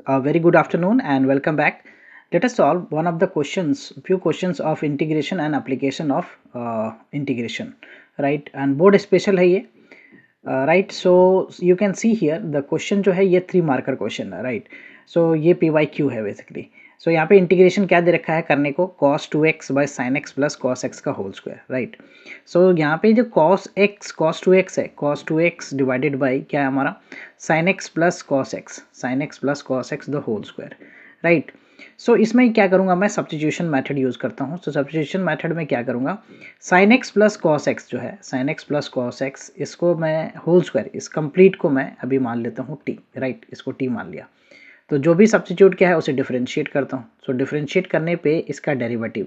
a very good afternoon and welcome back. Let us solve one of the few questions of integration and application of integration, right? And board special है ये, right? So you can see here the question जो है ये 3 marker question है, right? So ये PYQ है basically. So यहाँ पे इंटीग्रेशन क्या दे रखा है करने को cos 2x by sin x plus cos x का होल स्क्वायर, राइट? सो यहाँ पे जो cos 2x है, cos 2x डिवाइडेड बाई क्या है हमारा sin x plus cos x the whole square, right? So इसमें क्या करूँगा मैं सब्स्टिट्यूशन मेथड यूज़ करता हूँ. सो सब्स्टिट्यूशन मेथड में क्या करूँगा sin x plus cos x जो है sin x plus cos x इसको मैं होल स्क्वायर इस कंप्लीट को मैं अभी मान लेता हूँ t, राइट? इसको t मान लिया तो जो भी सब्स्टिट्यूट क्या है उसे डिफरेंशिएट करता हूँ. सो डिफरेंशिएट करने पे इसका डेरिवेटिव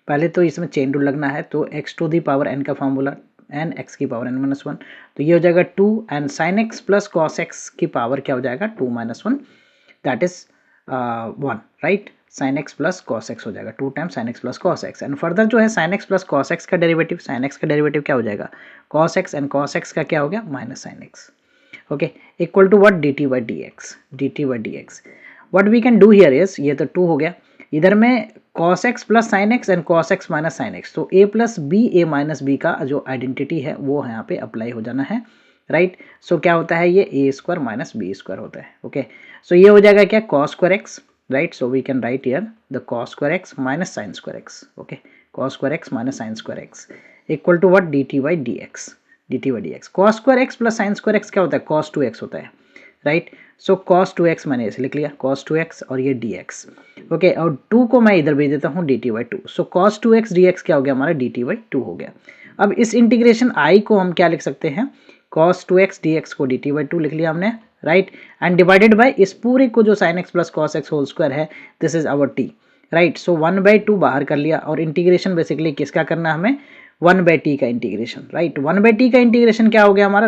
पहले तो इसमें चेन रूल लगना है तो x to the power n का फॉर्मूला n x की पावर n-1 तो ये हो जाएगा 2 and sin x plus cos x की पावर क्या हो जाएगा 2-1 that is 1, right? sin x plus cos x हो जाएगा 2 times sin x plus cos x and further जो है sin x plus cos x का डेरिवेटिव क्या हो जाएगा cos x and cos x का क्या हो गया minus sin x. Okay, equal to what dt by dx. What we can do here is ये तो 2 हो गया, इधर में cos x plus sin x and cos x minus sin x तो a plus b a minus b का जो identity है वो यहाँ पे अप्लाई हो जाना है, राइट? सो क्या होता है ये a square minus b square होता है. ओके, सो ये हो जाएगा क्या cos square x, right? So we can write here the cos square x minus sin square x. Okay, cos square x minus sin square x equal to what dt by dx. cos square x plus sin square x क्या होता है cos 2x होता है, right? सो cos 2x मैंने ऐसे लिख लिया cos 2x और ये dx. ओके, और 2 को मैं इधर भेज देता हूँ dt by 2. So cos 2x dx क्या हो गया हमारा dt by 2 हो गया. अब इस इंटीग्रेशन i को हम क्या लिख सकते हैं cos 2x dx को dt by 2 लिख लिया हमने, राइट? एंड डिवाइडेड बाय इस पूरे को जो sin x plus cos x whole square है this is our t, right? So 1/2 बाहर कर लिया और इंटीग्रेशन बेसिकली किसका करना है हमें 1/t का इंटीग्रेशन, राइट? 1/t का इंटीग्रेशन क्या हो गया हमारा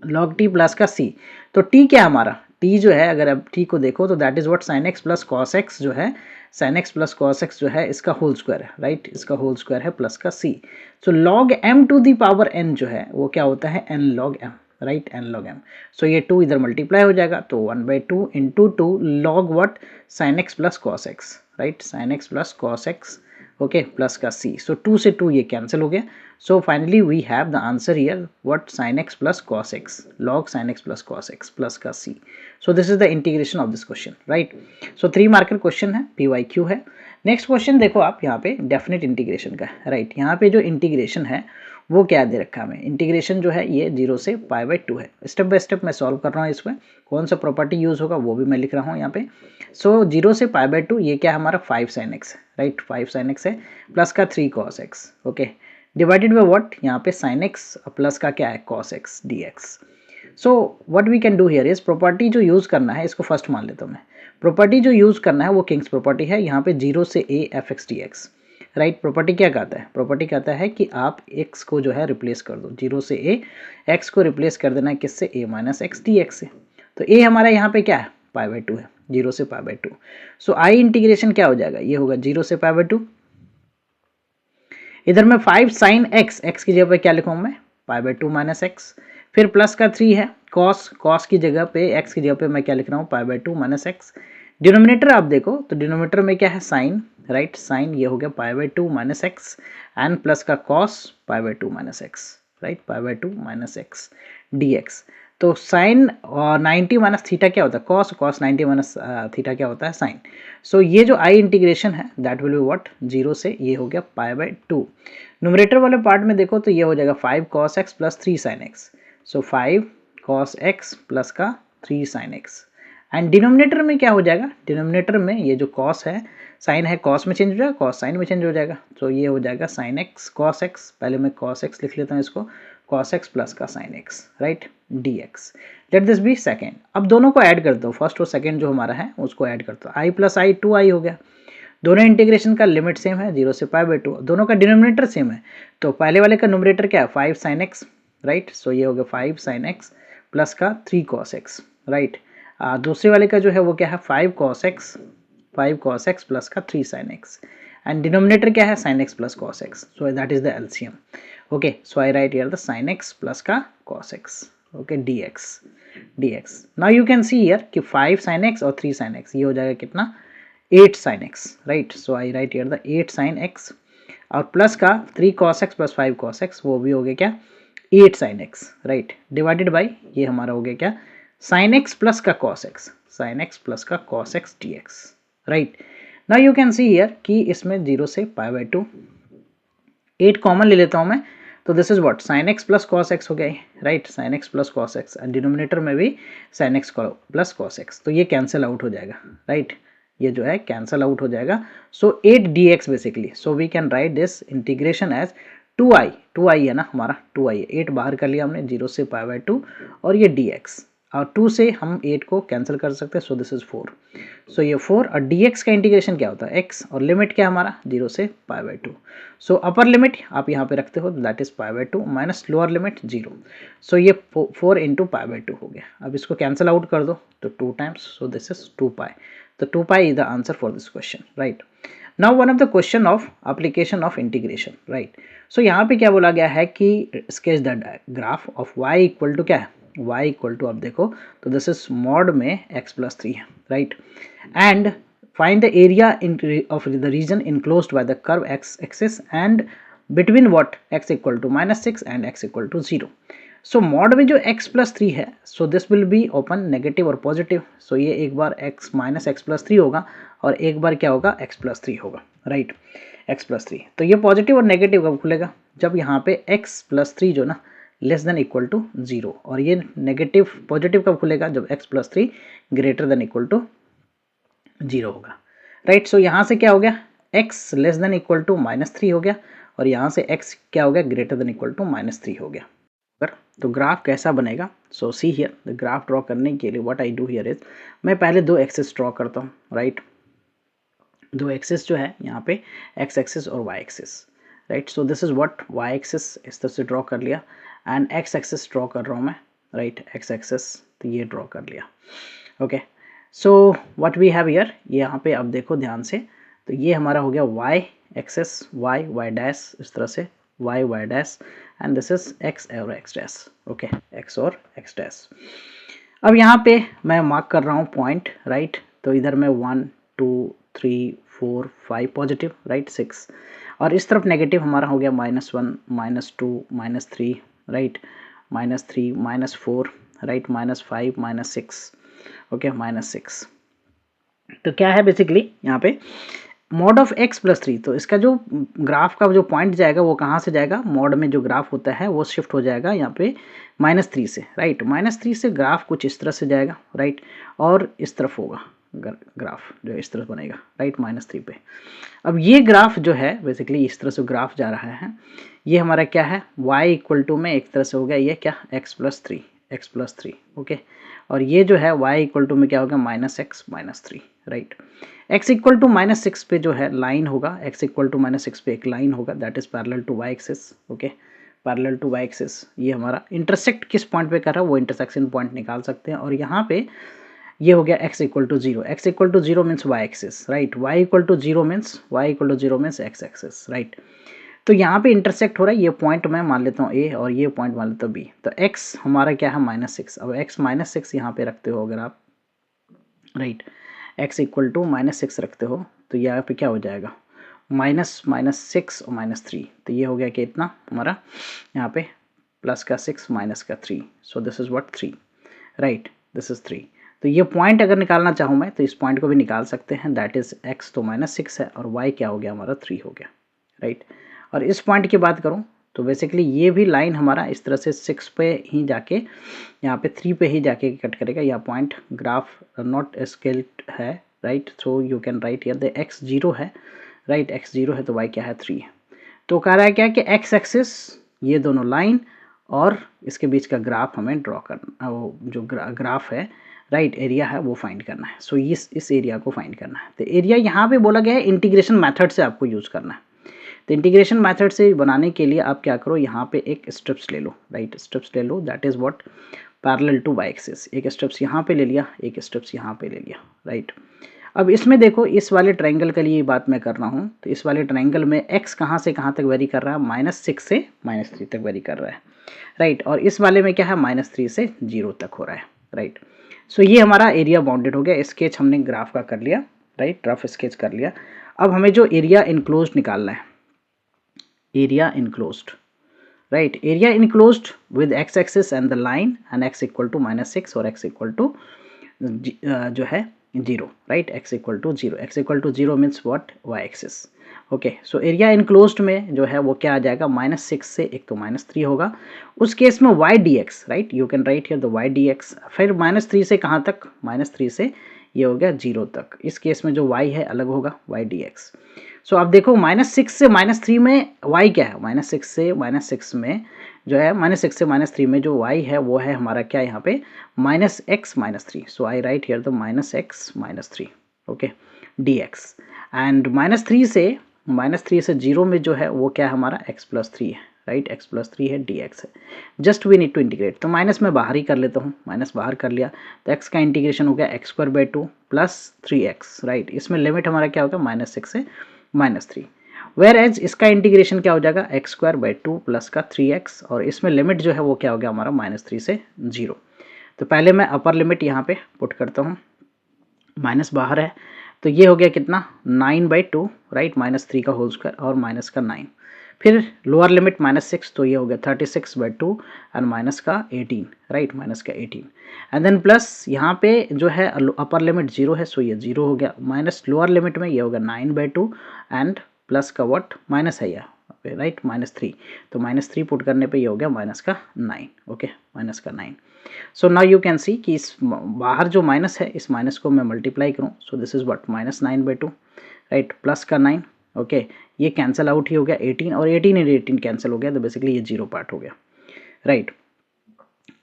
log t प्लस का c. तो t क्या हमारा t जो है अगर अब t को देखो तो that is what sin x plus cos x जो है sin x plus cos x जो है इसका होल स्क्वायर है, राइट? इसका होल स्क्वायर है प्लस का c. So log m to the power n जो है वो क्या होता है n log m, right? n log m. So ये 2 इधर मल्टीप्लाई हो जाएगा तो 1/2 into 2 log what sin x plus cos x, right? sin x plus cos x, okay, plus का c. सो 2 से 2 ये कैंसिल हो गया. So finally we have the answer here what sin x plus cos x log sin x plus cos x plus का c. So this is the integration of this question, right? So 3 marker question है, PYQ है. Next question देखो आप यहाँ पे definite integration का, right? यहाँ पे जो इंटीग्रेशन है वो क्या दे रखा है हमें इंटीग्रेशन जो है ये 0 से π/2 है. स्टेप बाय स्टेप मैं सॉल्व कर रहा हूँ. इसमें कौन सा प्रॉपर्टी यूज होगा वो भी मैं लिख रहा हूँ यहाँ पे. सो 0 से π/2 ये क्या हमारा 5 sin x, right? 5 sin x है प्लस का 3 cos x, okay, divided by what यहाँ पे sin x प्लस का क्या है cos x dx. So what we can do here is property जो यूज करना है इसको फर्स्ट मान लेता हूँ मैं. प्रॉपर्टी जो यूज करना है वो किंग्स प्रॉपर्टी है. यहाँ पे 0 से a f(x) dx, right? Property क्या कहता है प्रॉपर्टी कहता है कि आप x को जो है रिप्लेस कर दो 0 से a, x को रिप्लेस कर देना है किससे a माइनस एक्स dx से. तो a हमारा यहाँ पे क्या है π/2 है 0 से π/2. सो i इंटीग्रेशन क्या हो जाएगा ये होगा 0 से π/2. इधर में 5 sin x की जगह पे क्या लिखूंगा मैं π/2 माइनस एक्स, फिर प्लस का 3 है cos की जगह पे x की जगह पे मैं क्या लिख रहा हूँ π/2 माइनस एक्स. डिनोमिनेटर आप देखो तो डिनोमिनेटर में क्या है साइन, राइट? साइन ये हो गया π/2 माइनस एक्स एंड प्लस का cos π/2 minus x, right? π/2 minus x dx. तो साइन 90 माइनस थीटा क्या होता है cos 90 माइनस थीटा क्या होता है साइन. सो ये जो i इंटीग्रेशन है दैट विल बी व्हाट 0 से ये हो गया π/2. न्यूमरेटर वाले पार्ट में देखो तो ये हो जाएगा 5 cos x plus 3 sin x. सो 5 cos x प्लस का 3 sin x एंड डिनोमिनेटर में क्या हो जाएगा डिनोमिनेटर में ये जो cos है साइन है cos में चेंज हो जाएगा cos साइन में चेंज हो जाएगा. तो ये हो जाएगा sin x cos x, पहले मैं cos x लिख लेता हूँ इसको cos x प्लस का sin x, right? dx. Let this be second. अब दोनों को ऐड कर दो, फर्स्ट और सेकेंड जो हमारा है उसको ऐड कर दो. i प्लस i 2i हो गया. दोनों इंटीग्रेशन का लिमिट सेम है 0 से π/2, दोनों का डिनोमिनेटर सेम है. तो पहले वाले का न्यूमरेटर क्या है 5 sin x, राइट? सो ये हो गया 5 sin x प्लस का 3 cos x, राइट? दूसरे वाले का जो है वो क्या है 5 cos x प्लस का 3 sin x एंड डिनोमिनेटर क्या है sin x plus cos x. So that is the LCM. Okay, so I right here the sin x plus का cos x. Okay, dx. Now you can see here कि 5 sin x और 3 sin x, ये हो जाएगा कितना, 8 sin x, right. So I right here the 8 sin x और plus का 3 cos x plus 5 cos x, वो भी हो गया क्या, 8 sin x, right. Divided by ये हमारा हो गया क्या, sin x प्लस का cos x, sin x plus का cos x dx, right. Now you can see here कि इसमें 0 से π/2, 8 कॉमन ले लेता हूँ मैं, तो this is what, sin x plus cos x हो गया, right. sin x plus cos x, denominator में भी sin x plus cos x, तो ये कैंसिल आउट हो जाएगा, राइट. ये जो है कैंसिल आउट हो जाएगा. So 8 dx basically, so we can write this integration as 2i है ना हमारा, 2i है, 8 बाहर कर लिया हमने 0 से π/2 और ये dx, और 2 से हम 8 को कैंसिल कर सकते हैं, सो दिस इज 4. सो ये 4 और dx का इंटीग्रेशन क्या होता है, x, और लिमिट क्या हमारा 0 से π/2. सो अपर लिमिट आप यहाँ पे रखते हो, that is π/2 minus lower limit 0. So ये 4 इंटू π/2 हो गया. अब इसको कैंसिल आउट कर दो तो 2 टाइम्स, सो दिस इज 2π. तो 2π is the answer for this question, right. Now one of the question of application of integration, right. So यहाँ पे क्या बोला गया है कि sketch the graph of y equal to क्या है, y equal to, अब देखो तो this is mod में x plus 3 है, right. And find the area of the region enclosed by the curve x axis and between what, x equal to -6 and x equal to 0. So mod में जो x plus 3 है, so this will be open negative और positive. सो ये एक बार x minus x plus 3 होगा और एक बार क्या होगा, x प्लस 3 होगा, राइट. x प्लस 3, तो ये पॉजिटिव और नेगेटिव कब खुलेगा, जब यहाँ पे x प्लस 3 जो ना लेस देन इक्वल टू 0, और ये नेगेटिव पॉजिटिव कब खुलेगा, जब x plus 3 greater than equal to 0 होगा, राइट. सो यहाँ से क्या हो गया, x less than equal to -3 हो गया, और यहाँ से x क्या हो गया, ग्रेटर देन इक्वल टू -3 हो गया. तो ग्राफ कैसा बनेगा, so see here the graph draw करने के लिए what I do here is, मैं पहले 2 एक्सिस ड्रॉ करता हूँ, राइट. 2 एक्सिस जो है यहाँ पे x एक्सिस और y axis, right. So this is what, y axis इस तरह से ड्रॉ कर लिया, एंड x एक्सिस ड्रॉ कर रहा हूँ मैं, राइट. x एक्सिस, तो ये ड्रॉ कर लिया, okay. So what we have here, यहाँ पे अब देखो ध्यान से, तो ये हमारा हो गया y एक्सिस, y डैश इस तरह से, y dash, and this is x और x डैश, ओके, x और x डैश. अब यहाँ पे मैं मार्क कर रहा हूँ पॉइंट, राइट. तो इधर में 1 2 3 4 5 पॉजिटिव, राइट, 6, और इस तरफ नेगेटिव हमारा हो गया -1 -2 -3, राइट, -3 -4, राइट, -5 -6, ओके, -6. तो क्या है बेसिकली यहाँ पे मॉड ऑफ x प्लस 3, तो इसका जो ग्राफ का जो पॉइंट जाएगा वो कहाँ से जाएगा, मॉड में जो ग्राफ होता है वो शिफ्ट हो जाएगा यहाँ पे -3 से, राइट. -3 से ग्राफ कुछ इस तरह से जाएगा, राइट, और इस तरफ होगा ग्राफ जो इस तरफ बनेगा, राइट, -3 पे. अब ये ग्राफ जो है बेसिकली इस तरह से ग्राफ जा रहा है, ये हमारा क्या है, y इक्वल टू में एक तरह से हो गया ये क्या, x प्लस 3, ओके. और ये जो है y इक्वल टू में क्या होगा, -x -3, right. x equal to -6 पे जो है लाइन होगा, x इक्वल टू -6 पे एक लाइन होगा, that is parallel to y axis, okay, parallel to y axis. ये हमारा इंटरसेक्ट किस पॉइंट पे कर रहा है, वो इंटरसेक्शन पॉइंट निकाल सकते हैं. और यहाँ पे ये हो गया x equal to 0, x equal to 0 means y axis, right, y equal to 0 means x axis, right. तो यहाँ पे इंटरसेक्ट हो रहा है, ये पॉइंट मैं मान लेता हूँ A और ये पॉइंट मान लेता हूँ B. तो x हमारा क्या है, -6. अब x -6 यहाँ पे रखते हो अगर आप, राइट, x इक्वल टू -6 रखते हो, तो यहाँ पे क्या हो जाएगा, -6 और -3, तो ये हो गया कि इतना हमारा यहाँ पे प्लस का 6 माइनस का 3, सो this is what 3, right, this is 3. तो ये पॉइंट अगर निकालना चाहूँ मैं तो इस पॉइंट को भी निकाल सकते हैं, दैट इज x तो -6 है और y क्या हो गया हमारा 3 हो गया, राइट. और इस पॉइंट की बात करूं तो बेसिकली ये भी लाइन हमारा इस तरह से 6 पे ही जाके यहाँ पे 3 पे ही जाके कट करेगा. यह पॉइंट ग्राफ नॉट स्केल्ड है, right. So you can write here the x 0 है, राइट, x 0 है तो y क्या है 3 है. तो कह रहा है क्या कि x एक्सिस ये दोनों लाइन और इसके बीच का ग्राफ हमें ड्रॉ करना, वो जो ग्राफ है, राइट, एरिया है वो फाइंड करना है. सो इस एरिया को फाइंड करना है. तो एरिया यहाँ पे बोला गया है इंटीग्रेशन मेथड से आपको यूज़ करना है. तो इंटीग्रेशन मेथड से बनाने के लिए आप क्या करो, यहाँ पे एक स्टेप्स ले लो, राइट, स्टेप्स ले लो, that is what parallel to y axis. एक स्टेप्स यहाँ पे ले लिया, एक स्टेप्स यहाँ पे ले लिया, राइट. अब इसमें देखो इस वाले ट्रायंगल के लिए बात मैं कर रहा हूँ, तो इस वाले ट्रायंगल में x कहाँ से कहाँ तक वेरी कर रहा है, -6 से -3 तक वेरी कर रहा है, राइट। और इस वाले में क्या है, -3 से 0 तक हो रहा है, राइट। सो ये हमारा एरिया बाउंडेड हो गया। स्केच हमने ग्राफ का कर लिया, राइट, रफ स्केच कर लिया। अब हमें जो एरिया इनक्लोज्ड निकालना है, area enclosed, right, area enclosed with x axis and the line and x equal to -6 और x इक्वल टू जो है 0, right, x equal to 0, x equal to 0 means what, y axis. Okay, so area enclosed में जो है वो क्या आ जाएगा, -6 से एक तो -3 होगा, उस केस में y dx, right, you can write here the y dx। फिर -3 से कहाँ तक, -3 से ये हो गया 0 तक। इस केस में जो y है अलग होगा, y dx। सो अब देखो -6 से -3 में y क्या है, -6 से -6 में जो है, -6 से -3 में जो y है वो है हमारा क्या, यहाँ पे -x -3। So I right here the -x -3, okay, dx। And -3 से 0 में जो है वो क्या है हमारा x+3 है, राइट, x+3 है, dx है। Just we need to integrate, तो माइनस में बाहर ही कर लेता हूँ, माइनस बाहर कर लिया तो x का इंटीग्रेशन हो गया x² 2 + 3x, राइट। इसमें लिमिट हमारा क्या होगा, -6 से -3। वेयर एज इसका इंटीग्रेशन क्या हो जाएगा, x² 2 प्लस का 3x, और इसमें लिमिट जो है वो क्या हो गया हमारा, -3 से 0। तो पहले मैं अपर लिमिट यहाँ पे पुट करता हूँ, माइनस बाहर है तो ये हो गया कितना, 9/2, राइट, -3 का होल स्क्वायर और माइनस का 9। फिर लोअर लिमिट -6 तो ये हो गया 36/2 एंड माइनस का 18, राइट, माइनस का 18। एंड देन प्लस यहाँ पे जो है अपर लिमिट 0 है, सो ये 0 हो गया, माइनस लोअर लिमिट में ये हो गया 9/2 एंड प्लस का व्हाट, माइनस है यह, राइट, -3। तो -3 पुट करने पे ये हो गया माइनस का 9, ओके, माइनस का 9। So now you can see कि इस बाहर जो माइनस है, इस माइनस को मैं मल्टीप्लाई करूँ, सो this is what, -9/2, right, plus का 9, ओके, ये कैंसिल आउट ही हो गया 18, और 18 और 18 कैंसिल हो गया, तो बेसिकली ये 0 पार्ट हो गया, राइट।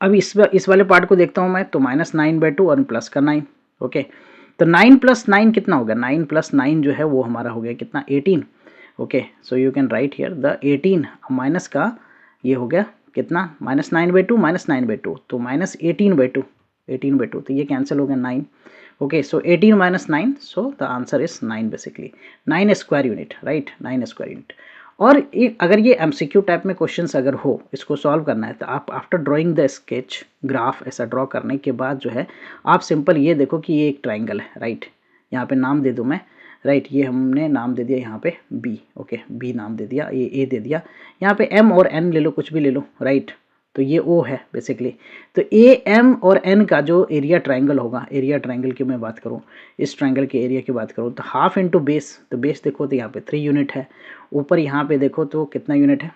अब इस वाले पार्ट को देखता हूँ मैं, तो -9/2 और प्लस का 9, ओके। तो 9 + 9 कितना हो गया, 9 + 9 जो है वो हमारा हो गया कितना, 18, okay. So you can write here the 18 minus का ये हो गया कितना, -9/2 -9/2 तो -18/2, 18/2 तो ये कैंसिल हो गया 9, okay. So 18 - 9, so the answer is 9, basically 9 square unit, right, 9 square unit. और अगर ये MCQ टाइप में क्वेश्चंस अगर हो, इसको सॉल्व करना है, तो आप after drawing the sketch graph ऐसा ड्रॉ करने के बाद जो है आप सिंपल ये देखो कि ये एक ट्राइंगल है, राइट, यहाँ पे नाम दे दूँ मैं, राइट, ये हमने नाम दे दिया यहाँ पे B, ओके, B नाम दे दिया, ये A दे दिया, यहाँ पे M और N ले लो, कुछ भी ले लो, राइट, तो ये O है बेसिकली। तो A M और N का जो एरिया ट्राइंगल होगा, एरिया ट्राइंगल की मैं बात करूँ, इस ट्राइंगल के एरिया की बात करूँ, तो हाफ इंटू बेस, तो बेस देखो तो यहाँ पे 3 यूनिट है, ऊपर यहाँ पे देखो तो कितना यूनिट है,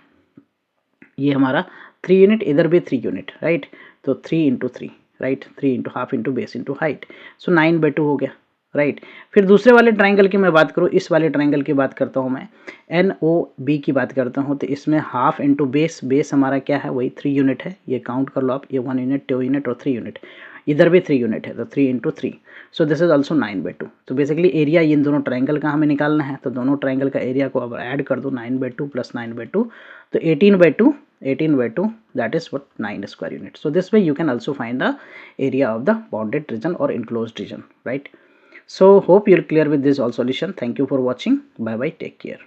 ये हमारा 3 यूनिट, इधर भी 3 यूनिट, राइट, तो 3 × 3, right, 3 × half into base into height, so 9/2 हो गया, राइट। फिर दूसरे वाले ट्राइंगल की मैं बात करूँ, इस वाले ट्राइंगल की बात करता हूँ मैं, NOB की बात करता हूँ, तो इसमें हाफ इंटू बेस, बेस हमारा क्या है, वही 3 यूनिट है, ये काउंट कर लो आप, ये 1 यूनिट, 2 यूनिट और 3 यूनिट, इधर भी 3 यूनिट है, तो 3 × 3, सो दिस इज ऑल्सो 9/2। तो बेसिकली एरिया इन दोनों ट्राइंगल का हमें निकालना है, तो दोनों ट्राइंगल का एरिया को अब ऐड कर दो, 9/2 + 9/2, तो 18/2, that is what, 9 square unit. So this way you can also find the area of the bounded region or enclosed region, right? So hope you're clear with this all solution. Thank you for watching. Bye bye, take care.